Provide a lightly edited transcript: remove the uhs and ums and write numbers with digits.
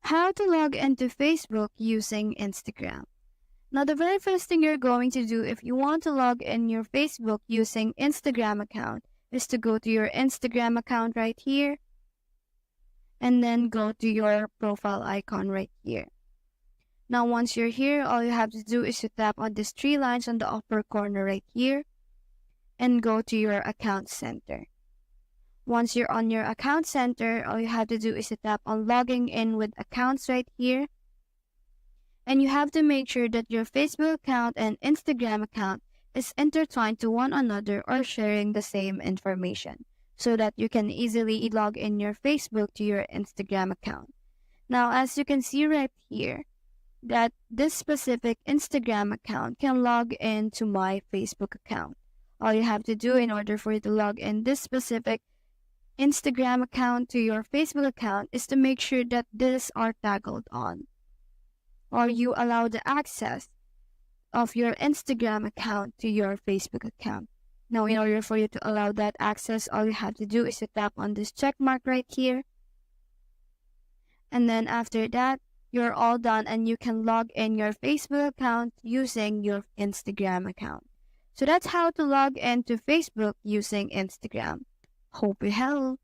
How to log into Facebook using Instagram. Now, the very first thing you're going to do if you want to log in your Facebook using Instagram account is to go to your Instagram account right here and then go to your profile icon right here. Now, once you're here, all you have to do is to tap on these three lines on the upper corner right here and go to your account center. Once you're on your account center, all you have to do is to tap on logging in with accounts right here. And you have to make sure that your Facebook account and Instagram account is intertwined to one another or sharing the same information so that you can easily log in your Facebook to your Instagram account. Now, as you can see right here, that this specific Instagram account can log in to my Facebook account. All you have to do in order for you to log in this specific Instagram account to your Facebook account is to make sure that these are toggled on, or you allow the access of your Instagram account to your Facebook account. Now, in order for you to allow that access, all you have to do is to tap on this check mark right here. And then after that, you're all done and you can log in your Facebook account using your Instagram account. So that's how to log into Facebook using Instagram. Hope it helped.